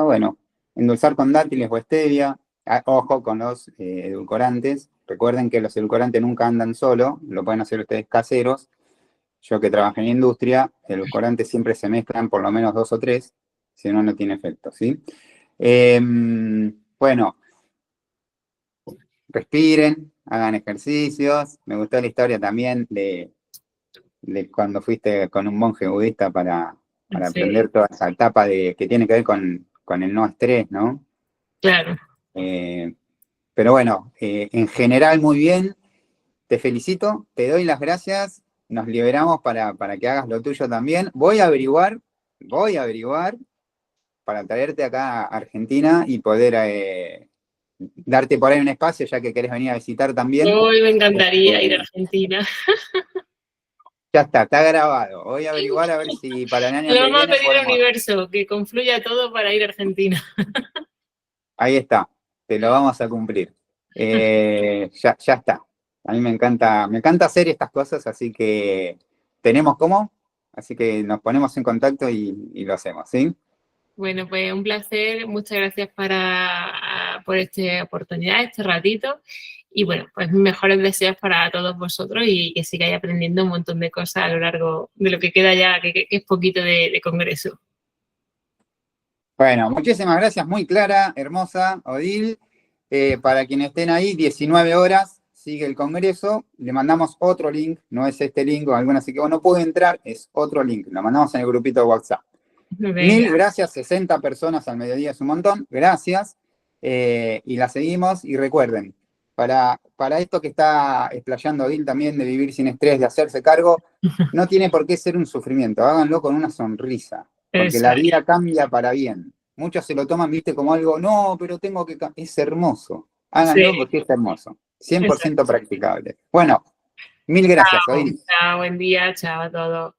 Bueno, endulzar con dátiles o stevia. Ojo con los edulcorantes. Recuerden que los edulcorantes nunca andan solo, lo pueden hacer ustedes caseros. Yo que trabajé en industria, edulcorantes siempre se mezclan por lo menos 2 o 3, si no, no tiene efecto, ¿sí? Bueno, respiren, hagan ejercicios. Me gustó la historia también de cuando fuiste con un monje budista para Sí, aprender toda esa etapa que tiene que ver con el no estrés, ¿no? claro. Eh, pero bueno, en general muy bien, te felicito, te doy las gracias, nos liberamos para que hagas lo tuyo también. Voy a averiguar para traerte acá a Argentina y poder darte por ahí un espacio, ya que querés venir a visitar también. Hoy me encantaría ir a Este, Argentina. ya está grabado. Voy a averiguar a ver si para el Se año lo que vamos a viene pedir al podemos. universo, que confluya todo para ir a Argentina. Ahí está, te lo vamos a cumplir. Ya está. A mí me encanta hacer estas cosas, así que tenemos cómo, así que nos ponemos en contacto y lo hacemos, ¿sí? Bueno, pues un placer. Muchas gracias por esta oportunidad, este ratito. Y bueno, pues mis mejores deseos para todos vosotros y que sigáis aprendiendo un montón de cosas a lo largo de lo que queda ya, que es poquito de congreso. Bueno, muchísimas gracias, muy clara, hermosa, Odil. Para quienes estén ahí, 19 horas, sigue el congreso. Le mandamos otro link, no es este link o alguno así que no puede entrar, es otro link. Lo mandamos en el grupito de WhatsApp. Mil Venga, gracias, 60 personas al mediodía es un montón, gracias. Y la seguimos y recuerden, para esto que está explayando Odil también de vivir sin estrés, de hacerse cargo, no tiene por qué ser un sufrimiento, háganlo con una sonrisa, porque eso la es. vida cambia para bien. Muchos se lo toman, viste, como algo, no, pero tengo que... Es hermoso, háganlo Sí, porque es hermoso, cien por eso ciento es. practicable. Bueno, mil gracias, Chao, Odil. chao, buen día, chao a todos.